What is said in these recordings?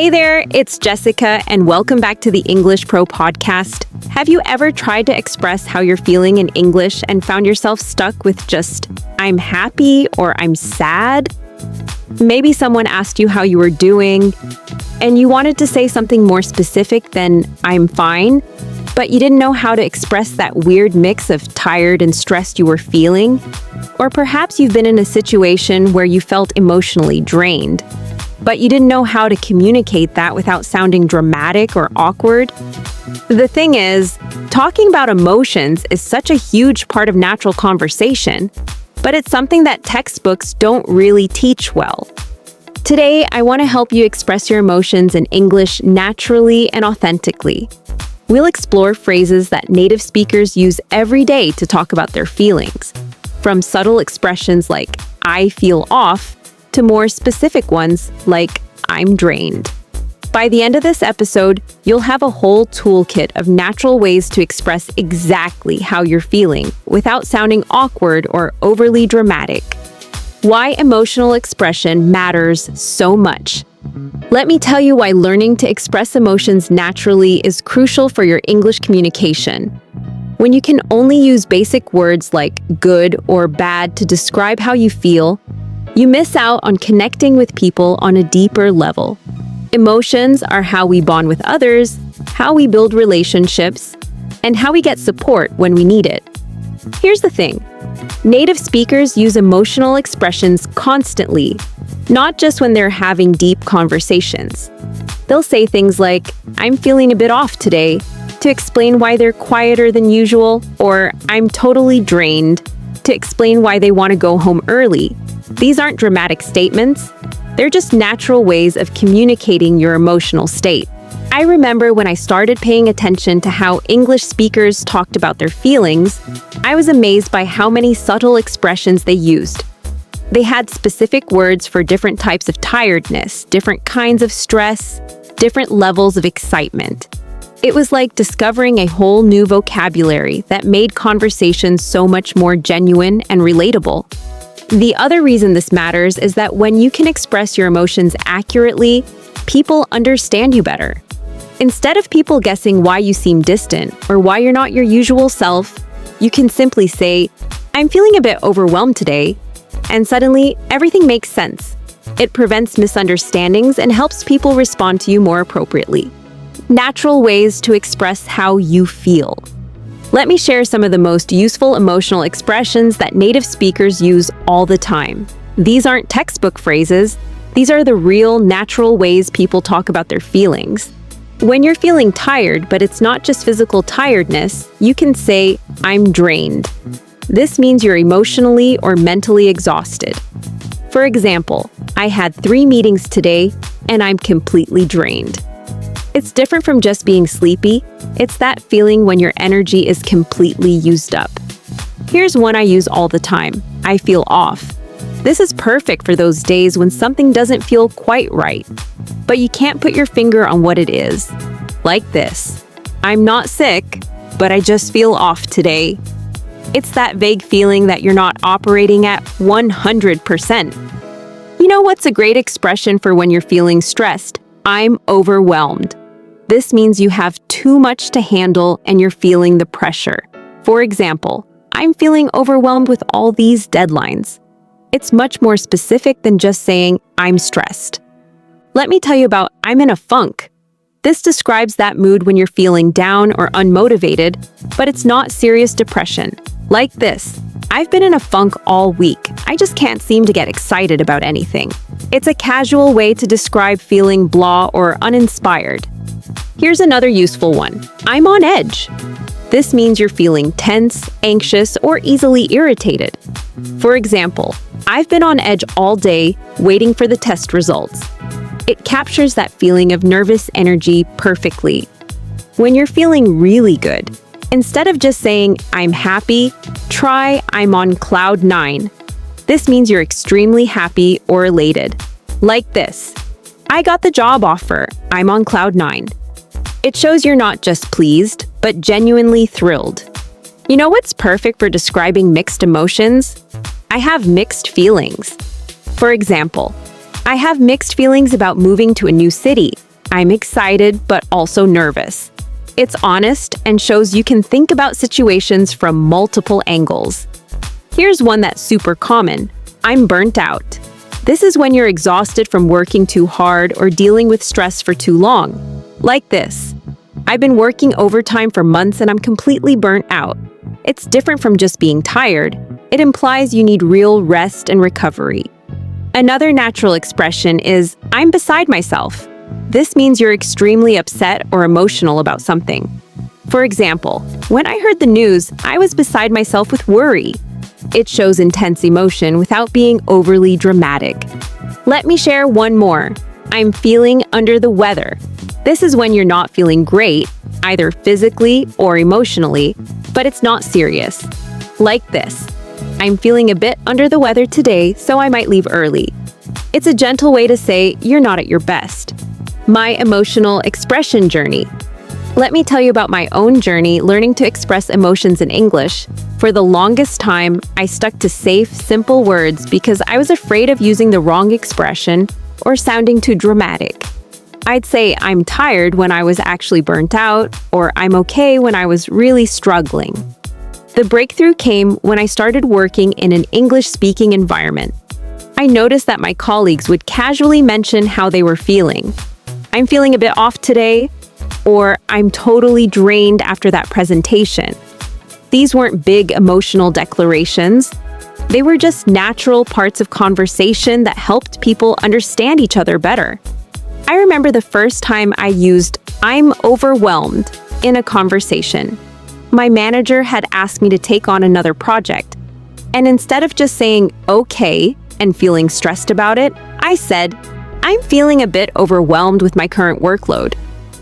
Hey there, it's Jessica, and welcome back to the English Pro podcast. Have you ever tried to express how you're feeling in English and found yourself stuck with just, I'm happy or I'm sad? Maybe someone asked you how you were doing, and you wanted to say something more specific than, I'm fine, but you didn't know how to express that weird mix of tired and stressed you were feeling. Or perhaps you've been in a situation where you felt emotionally drained, but you didn't know how to communicate that without sounding dramatic or awkward. The thing is, talking about emotions is such a huge part of natural conversation, but it's something that textbooks don't really teach well. Today, I want to help you express your emotions in English naturally and authentically. We'll explore phrases that native speakers use every day to talk about their feelings, from subtle expressions like, I feel off, to more specific ones like, I'm drained. By the end of this episode, you'll have a whole toolkit of natural ways to express exactly how you're feeling without sounding awkward or overly dramatic. Why emotional expression matters so much. Let me tell you why learning to express emotions naturally is crucial for your English communication. When you can only use basic words like good or bad to describe how you feel, you miss out on connecting with people on a deeper level. Emotions are how we bond with others, how we build relationships, and how we get support when we need it. Here's the thing. Native speakers use emotional expressions constantly, not just when they're having deep conversations. They'll say things like, I'm feeling a bit off today, to explain why they're quieter than usual, or I'm totally drained, to explain why they want to go home early. These aren't dramatic statements. They're just natural ways of communicating your emotional state. I remember when I started paying attention to how English speakers talked about their feelings, I was amazed by how many subtle expressions they used. They had specific words for different types of tiredness, different kinds of stress, different levels of excitement. It was like discovering a whole new vocabulary that made conversations so much more genuine and relatable. The other reason this matters is that when you can express your emotions accurately, people understand you better. Instead of people guessing why you seem distant or why you're not your usual self, you can simply say, I'm feeling a bit overwhelmed today, and suddenly everything makes sense. It prevents misunderstandings and helps people respond to you more appropriately. Natural ways to express how you feel. Let me share some of the most useful emotional expressions that native speakers use all the time. These aren't textbook phrases. These are the real, natural ways people talk about their feelings. When you're feeling tired, but it's not just physical tiredness, you can say, I'm drained. This means you're emotionally or mentally exhausted. For example, I had 3 meetings today, and I'm completely drained. It's different from just being sleepy. It's that feeling when your energy is completely used up. Here's one I use all the time. I feel off. This is perfect for those days when something doesn't feel quite right, but you can't put your finger on what it is. Like this. I'm not sick, but I just feel off today. It's that vague feeling that you're not operating at 100%. You know what's a great expression for when you're feeling stressed? I'm overwhelmed. This means you have too much to handle and you're feeling the pressure. For example, I'm feeling overwhelmed with all these deadlines. It's much more specific than just saying, I'm stressed. Let me tell you about I'm in a funk. This describes that mood when you're feeling down or unmotivated, but it's not serious depression. Like this, I've been in a funk all week. I just can't seem to get excited about anything. It's a casual way to describe feeling blah or uninspired. Here's another useful one. I'm on edge. This means you're feeling tense, anxious, or easily irritated. For example, I've been on edge all day waiting for the test results. It captures that feeling of nervous energy perfectly. When you're feeling really good, instead of just saying, I'm happy, try I'm on cloud 9. This means you're extremely happy or elated. Like this. I got the job offer. I'm on cloud 9. It shows you're not just pleased, but genuinely thrilled. You know what's perfect for describing mixed emotions? I have mixed feelings. For example, I have mixed feelings about moving to a new city. I'm excited but also nervous. It's honest and shows you can think about situations from multiple angles. Here's one that's super common. I'm burnt out. This is when you're exhausted from working too hard or dealing with stress for too long. Like this. I've been working overtime for months and I'm completely burnt out. It's different from just being tired. It implies you need real rest and recovery. Another natural expression is, I'm beside myself. This means you're extremely upset or emotional about something. For example, when I heard the news, I was beside myself with worry. It shows intense emotion without being overly dramatic. Let me share one more. I'm feeling under the weather. This is when you're not feeling great, either physically or emotionally, but it's not serious. Like this. I'm feeling a bit under the weather today, so I might leave early. It's a gentle way to say you're not at your best. My emotional expression journey. Let me tell you about my own journey learning to express emotions in English. For the longest time, I stuck to safe, simple words because I was afraid of using the wrong expression or sounding too dramatic. I'd say I'm tired when I was actually burnt out, or I'm okay when I was really struggling. The breakthrough came when I started working in an English-speaking environment. I noticed that my colleagues would casually mention how they were feeling. I'm feeling a bit off today, or I'm totally drained after that presentation. These weren't big emotional declarations. They were just natural parts of conversation that helped people understand each other better. I remember the first time I used "I'm overwhelmed" in a conversation. My manager had asked me to take on another project, and instead of just saying "okay" and feeling stressed about it, I said, "I'm feeling a bit overwhelmed with my current workload.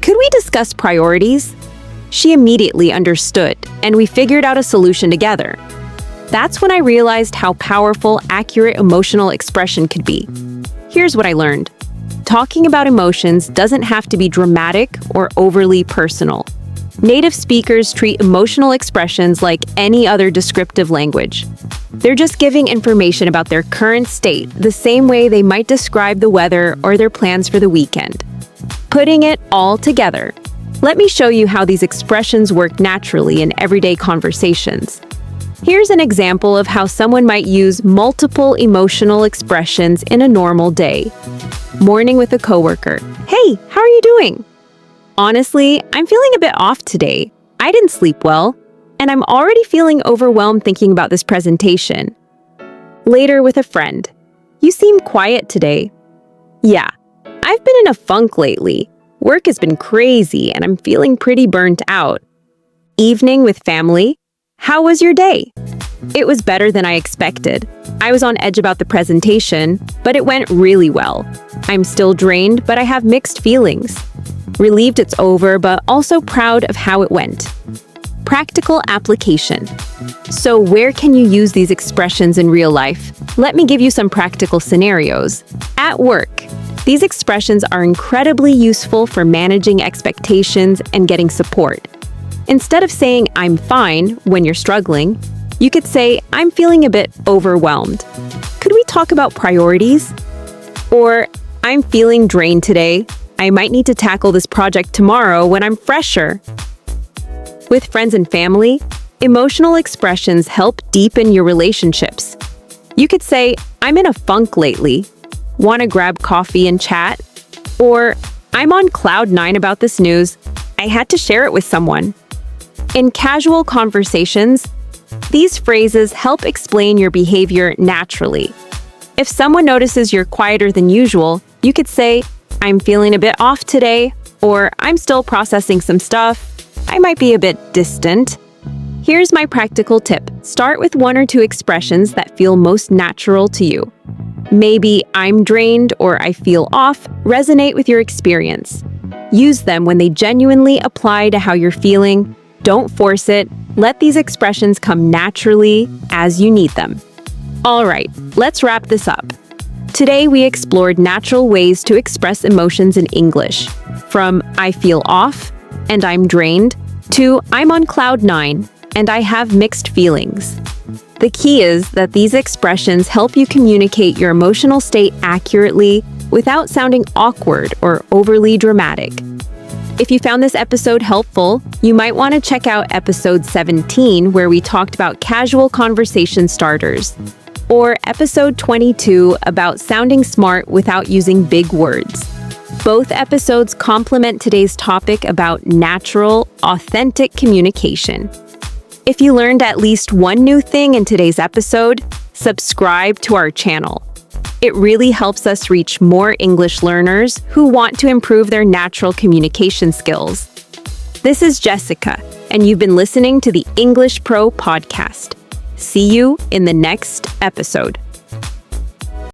Could we discuss priorities?" She immediately understood, and we figured out a solution together. That's when I realized how powerful accurate emotional expression could be. Here's what I learned. Talking about emotions doesn't have to be dramatic or overly personal. Native speakers treat emotional expressions like any other descriptive language. They're just giving information about their current state the same way they might describe the weather or their plans for the weekend. Putting it all together, let me show you how these expressions work naturally in everyday conversations. Here's an example of how someone might use multiple emotional expressions in a normal day. Morning with a coworker. Hey, how are you doing? Honestly, I'm feeling a bit off today. I didn't sleep well, and I'm already feeling overwhelmed thinking about this presentation. Later with a friend. You seem quiet today. Yeah, I've been in a funk lately. Work has been crazy, and I'm feeling pretty burnt out. Evening with family. How was your day? It was better than I expected. I was on edge about the presentation, but it went really well. I'm still drained, but I have mixed feelings. Relieved it's over, but also proud of how it went. Practical application. So where can you use these expressions in real life? Let me give you some practical scenarios. At work, these expressions are incredibly useful for managing expectations and getting support. Instead of saying "I'm fine" when you're struggling, you could say "I'm feeling a bit overwhelmed. Could we talk about priorities?" Or "I'm feeling drained today. I might need to tackle this project tomorrow when I'm fresher." With friends and family, emotional expressions help deepen your relationships. You could say, "I'm in a funk lately. Want to grab coffee and chat?" Or, "I'm on cloud 9 about this news. I had to share it with someone." In casual conversations, these phrases help explain your behavior naturally. If someone notices you're quieter than usual, you could say, "I'm feeling a bit off today," or "I'm still processing some stuff. I might be a bit distant." Here's my practical tip. Start with 1 or 2 expressions that feel most natural to you. Maybe "I'm drained" or "I feel off" resonate with your experience. Use them when they genuinely apply to how you're feeling. Don't force it. Let these expressions come naturally as you need them. All right, let's wrap this up. Today, we explored natural ways to express emotions in English, from "I feel off" and "I'm drained" to "I'm on cloud 9" and "I have mixed feelings." The key is that these expressions help you communicate your emotional state accurately without sounding awkward or overly dramatic. If you found this episode helpful, you might want to check out episode 17, where we talked about casual conversation starters, or episode 22 about sounding smart without using big words. Both episodes complement today's topic about natural, authentic communication. If you learned at least one new thing in today's episode, subscribe to our channel. It really helps us reach more English learners who want to improve their natural communication skills. This is Jessica, and you've been listening to the English Pro Podcast. See you in the next episode.